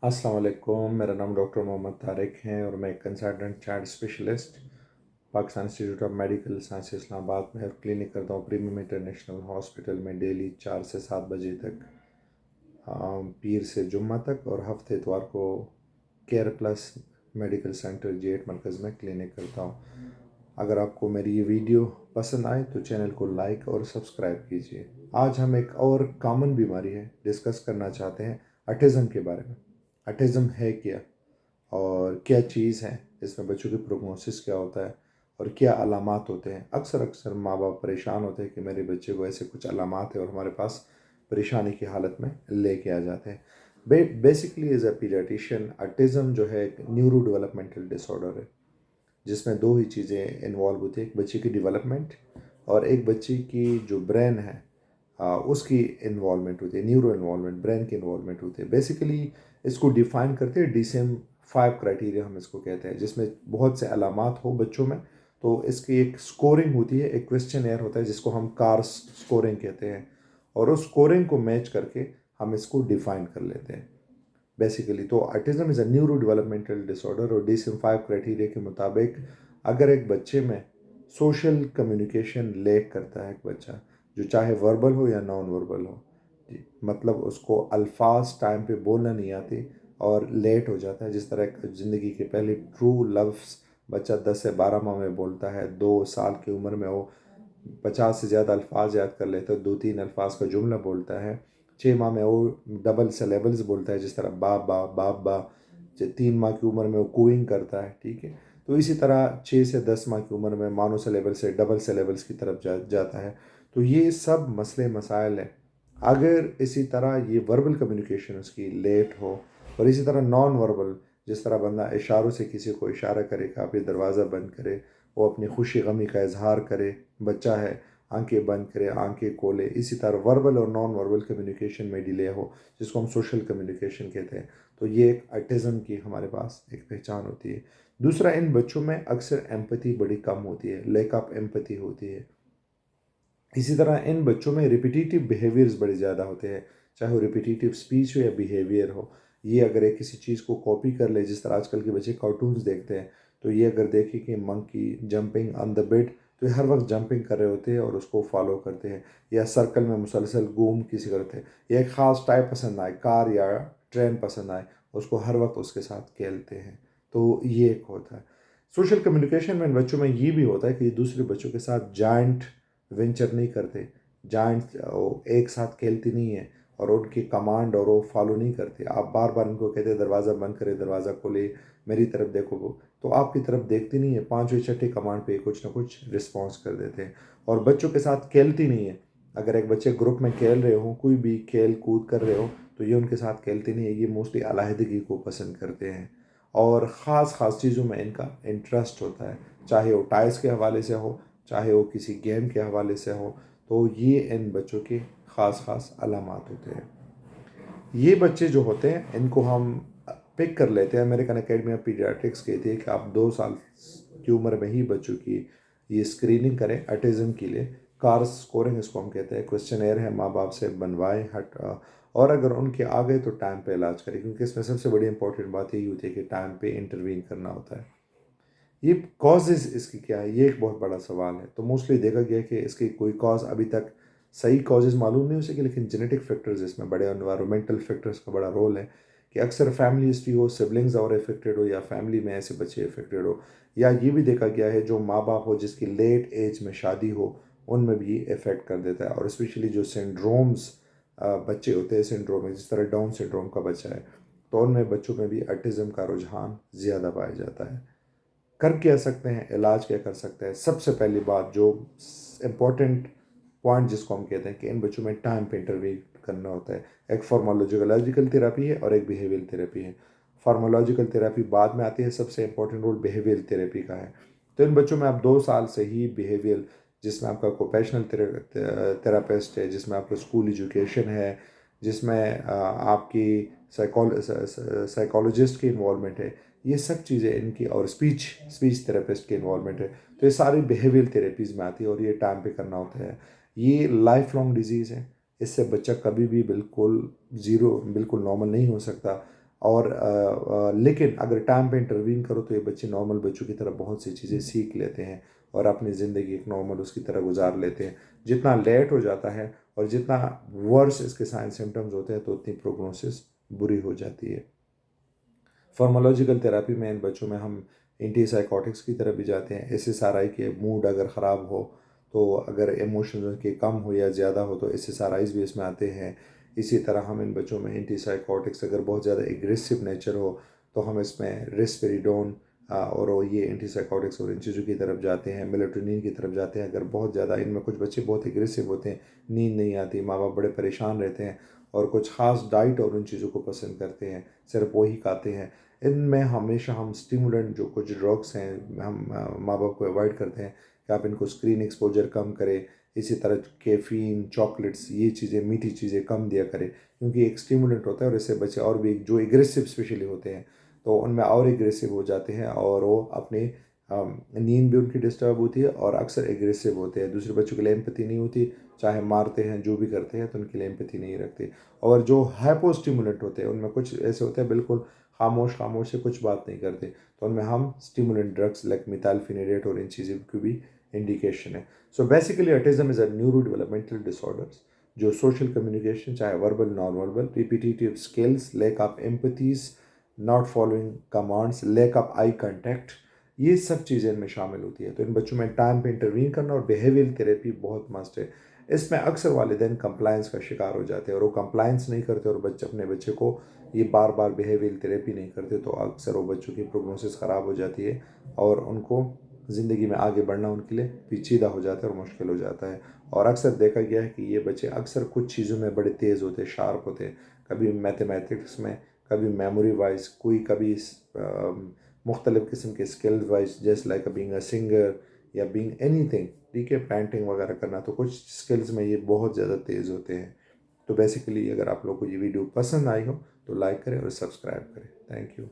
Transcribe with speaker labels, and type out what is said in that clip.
Speaker 1: अस्सलाम वालेकुम। मेरा नाम डॉक्टर मोहम्मद तारिक है और मैं एक consultant child specialist Pakistan institute of medical science Islamabad में क्लिनिक करता हूँ प्रीमियम इंटरनेशनल हॉस्पिटल में डेली 4 से 7 बजे तक, पीर से जुम्मा तक, और हफ्ते इतवार को care plus medical centre G8 मरकज़ में क्लिनिक करता हूँ। अगर आपको मेरी ये वीडियो पसंद आए तो चैनल को लाइक और सब्सक्राइब कीजिए। आज हम एक और कॉमन बीमारी है डिस्कस करना चाहते हैं, ऑटिज़म के बारे में। ऑटिज़म है क्या और क्या चीज़ है, इसमें बच्चों की प्रोग्नोसिस क्या होता है और क्या अलामात होते हैं। अक्सर अक्सर माँ बाप परेशान होते हैं कि मेरे बच्चे को ऐसे कुछ अलामात है और हमारे पास परेशानी की हालत में लेके आ जाते हैं। Basically as a paediatrician, autism जो है एक न्यूरो डेवलपमेंटल डिसऑर्डर है जिसमें दो ही चीज़ें इन्वॉल्व होती हैं, एक बच्चे की डेवलपमेंट और एक बच्चे की जो ब्रेन है उसकी इन्वॉल्वमेंट होती है, न्यूरो इन्वॉल्वमेंट, ब्रेन की इन्वॉल्वमेंट होती है। बेसिकली इसको डिफ़ाइन करते हैं DSM-5 क्राइटेरिया, हम इसको कहते हैं, जिसमें बहुत से अलामात हो बच्चों में। तो इसकी एक स्कोरिंग होती है, एक क्वेश्चन एयर होता है जिसको हम कार्स स्कोरिंग कहते हैं, और उस स्कोरिंग को मैच करके हम इसको डिफ़ाइन कर लेते हैं बेसिकली। तो autism is a neuro developmental disorder और DSM-5 क्राइटेरिया के मुताबिक अगर एक बच्चे में सोशल कम्युनिकेशन लैक करता है, एक बच्चा जो चाहे वर्बल हो या नॉन वर्बल हो, मतलब उसको अल्फाज टाइम पे बोलना नहीं आती और लेट हो जाता है, जिस तरह ज़िंदगी के पहले ट्रू लफ्ज़ बच्चा 10 से 12 माह में बोलता है, 2 साल की उम्र में वो 50 से ज़्यादा अल्फाज याद कर लेता है, 2-3 अल्फाज का जुमला बोलता है, 6 माह में वो डबल सेलेबल्स बोलता है, जिस तरह बाप बाप बाप बा। 3 माह की उम्र में वो कूइंग करता है, ठीक है। तो इसी तरह 6 से 10 माह की उम्र में मानो सेलेबल से डबल सेलेबल्स की तरफ जाता है। तो ये सब मसले मसाइल हैं। अगर इसी तरह ये वर्बल कम्युनिकेशन उसकी लेट हो और इसी तरह नॉन वर्बल, जिस तरह बंदा इशारों से किसी को इशारा करे कि आप ये दरवाज़ा बंद करे, वो अपनी खुशी गमी का इजहार करे, बच्चा है, आंखें बंद करे, आंखें खोले, इसी तरह वर्बल और नॉन वर्बल कम्युनिकेशन में डिले हो, जिसको हम सोशल कम्युनिकेशन कहते हैं, तो ये एक ऑटिज़म की हमारे पास एक पहचान होती है। दूसरा, इन बच्चों में अक्सर एम्पैथी बड़ी कम होती है, लैक ऑफ एम्पैथी होती है। इसी तरह इन बच्चों में रिपीटिटिव बिहेवियर्स बड़े ज़्यादा होते हैं, चाहे वो रिपीटिटिव स्पीच हो या बिहेवियर हो। ये अगर एक किसी चीज़ को कॉपी कर ले, जिस तरह आजकल के बच्चे कार्टून्स देखते हैं, तो ये अगर देखें कि monkey jumping on the bed, तो ये हर वक्त जंपिंग कर रहे होते हैं और उसको फॉलो करते हैं, या सर्कल में मुसलसल घूम किसी करते हैं, या एक ख़ास टाइप पसंद आए, कार या ट्रेन पसंद आए, उसको हर वक्त उसके साथ खेलते हैं। तो ये एक होता है। सोशल कम्युनिकेशन में इन बच्चों में ये भी होता है कि दूसरे बच्चों के साथ जॉइंट वेंचर नहीं करते, जॉइंट एक साथ खेलती नहीं है, और उनकी कमांड और वो फॉलो नहीं करते। आप बार बार उनको कहते हैं दरवाज़ा बंद करे, दरवाज़ा खोले, मेरी तरफ देखो, वो तो आपकी तरफ देखती नहीं है, पाँचवीं छठी कमांड पे कुछ ना कुछ रिस्पॉन्स कर देते हैं, और बच्चों के साथ खेलती नहीं है। अगर एक बच्चे ग्रुप में खेल रहे हो, कोई भी खेल कूद कर रहे हो, तो ये उनके साथ खेलती नहीं है, ये मोस्टली अलहदगी को पसंद करते हैं, और ख़ास ख़ास चीज़ों में इनका इंटरेस्ट होता है, चाहे वो टाइल्स के हवाले से हो, चाहे वो किसी गेम के हवाले से हो। तो ये इन बच्चों के ख़ास ख़ास अलामात होते हैं। ये बच्चे जो होते हैं इनको हम पिक कर लेते हैं। अमेरिकन अकेडमी ऑफ पीडियाट्रिक्स कहती है कि आप 2 साल की उम्र में ही बच्चों की ये स्क्रीनिंग करें ऑटिज़म के लिए। कार्स स्कोरिंग इसको हम कहते हैं, क्वेश्चन है, माँ बाप से बनवाएं और अगर उनके आ गए तो टाइम पे इलाज करें, क्योंकि इसमें सबसे बड़ी इंपॉर्टेंट बात यही होती है कि टाइम पे इंटरवीन करना होता है। ये कॉजेज़ इसकी क्या है, ये एक बहुत बड़ा सवाल है। तो मोस्टली देखा गया कि इसकी कोई कॉज अभी तक सही कॉजेज़ मालूम नहीं हो सके, लेकिन जेनेटिक फैक्टर्स इसमें बड़े, एनवायरमेंटल फैक्टर्स का बड़ा रोल है कि अक्सर फैमिली हिस्ट्री हो, सिबलिंग्स और इफेक्टेड हो, या फैमिली में ऐसे बच्चे इफेक्टेड हो, या ये भी देखा गया है जो माँ बाप हो जिसकी लेट एज में शादी हो, उनमें भी इफ़ेक्ट कर देता है। और स्पेशली जो सिंड्रोम्स बच्चे होते हैं, सिंड्रोम जिस तरह डाउन सिंड्रोम का बच्चा है, तो उनमें बच्चों में भी ऑटिज़म का रुझान ज़्यादा पाया जाता है। कर क्या सकते हैं, इलाज क्या कर सकते हैं? सबसे पहली बात जो इम्पोर्टेंट पॉइंट जिसको हम कहते हैं कि इन बच्चों में टाइम पे इंटरवीन करना होता है। एक फार्माकोलॉजिकल थेरेपी है और एक बिहेवियल थेरेपी है। फार्माकोलॉजिकल थेरेपी बाद में आती है, सबसे इंपॉर्टेंट रोल बिहेवियल थेरेपी का है। तो इन बच्चों में आप 2 साल से ही बिहेवियल, जिसमें आपका ओक्यूपेशनल थेरापिस्ट है, जिसमें आपका स्कूल एजुकेशन है, जिसमें आपकी साइकोलॉजिस्ट की इन्वॉल्वमेंट है, ये सब चीज़ें इनकी, और स्पीच थेरेपिस्ट की इन्वॉल्वमेंट है, तो ये सारी बिहेवियल थेरेपीज़ में आती है और ये टाइम पे करना होता है। ये लाइफ लॉन्ग डिजीज़ है, इससे बच्चा कभी भी बिल्कुल ज़ीरो, बिल्कुल नॉर्मल नहीं हो सकता। और लेकिन अगर टाइम पे इंटरवीन करो तो ये बच्चे नॉर्मल बच्चों की तरह बहुत सी चीज़ें सीख लेते हैं और अपनी ज़िंदगी एक नॉर्मल उसकी तरह गुजार लेते हैं। जितना लेट हो जाता है और जितना वर्स इसके साइन सिम्टम्स होते हैं तो उतनी प्रोग्नोसिस बुरी हो जाती है। फार्माकोलॉजिकल थेरेपी में इन बच्चों में हम एंटीसाइकोटिक्स की तरफ भी जाते हैं। एसएसआरआई के मूड अगर ख़राब हो तो अगर इमोशंस उनके कम हो या ज़्यादा हो तो एसएसआरआईज भी इसमें आते हैं। इसी तरह हम इन बच्चों में एंटीसाइकोटिक्स अगर बहुत ज़्यादा एग्रेसिव नेचर हो तो हम इसमें रिस्पेरिडोन और ये एंटीसाइकोटिक्स और इन चीज़ों की तरफ जाते हैं। मेलाटोनिन की तरफ जाते हैं अगर बहुत ज़्यादा इनमें कुछ बच्चे बहुत एग्रेसिव होते हैं, नींद नहीं आती, माँ बाप बड़े परेशान रहते हैं और कुछ ख़ास डाइट और उन चीज़ों को पसंद करते हैं, सिर्फ वही खाते हैं। इनमें हमेशा हम स्टिमुलेंट जो कुछ ड्रग्स हैं हम माँ बाप को अवॉइड करते हैं कि आप इनको स्क्रीन एक्सपोजर कम करें। इसी तरह कैफ़ीन, चॉकलेट्स, ये चीज़ें मीठी चीज़ें कम दिया करें क्योंकि एक स्टिमुलेंट होता है और इससे बच्चे और भी जो एग्रेसिव स्पेशली होते हैं तो उनमें और एग्रेसिव हो जाते हैं और वो अपनी नींद भी उनकी डिस्टर्ब होती है और अक्सर एग्रेसिव होते हैं। दूसरे बच्चों के लिए एम्पैथी नहीं होती, चाहे मारते हैं जो भी करते हैं तो उनके लिए एम्पैथी नहीं रखते। और जो हाइपो स्टिमुलेंट होते हैं उनमें कुछ ऐसे होते हैं बिल्कुल खामोश खामोश से कुछ बात नहीं करते तो उनमें हम स्टिमुलेंट ड्रग्स लाइक मिथाइलफिनेरेट और इन चीज़ों की भी इंडिकेशन है। So basically autism is a neuro developmental disorders जो सोशल कम्युनिकेशन चाहे verbal non verbal repetitive skills, lack of empathies, not following commands, lack of eye contact, ये सब चीज़ें इनमें शामिल होती है। तो इन बच्चों में टाइम पे इंटरवीन करना और बिहेवियर थेरेपी बहुत मस्ट है। इसमें अक्सर वालिदैन कंप्लायंस का शिकार हो जाते हैं और वो कंप्लायंस नहीं करते और बच्चे अपने बच्चे को ये बार बार बिहेवियर थेरेपी नहीं करते तो अक्सर वो बच्चों की प्रोग्नोसिस ख़राब हो जाती है और उनको ज़िंदगी में आगे बढ़ना उनके लिए पेचीदा हो जाता है और मुश्किल हो जाता है। और अक्सर देखा गया है कि ये बच्चे अक्सर कुछ चीज़ों में बड़े तेज़ होते हैं, शार्प होते हैं, कभी मैथमेटिक्स में, कभी मेमोरी वाइज, कोई कभी मुख्तलिफ़ किस्म के स्किल वाइज जैसे लाइक बीइंग अ सिंगर या बीइंग एनीथिंग, ठीक है, पेंटिंग वगैरह करना, तो कुछ स्किल्स में ये बहुत ज़्यादा तेज़ होते हैं। तो बेसिकली अगर आप लोग को ये वीडियो पसंद आई हो तो लाइक करें और सब्सक्राइब करें। Thank you.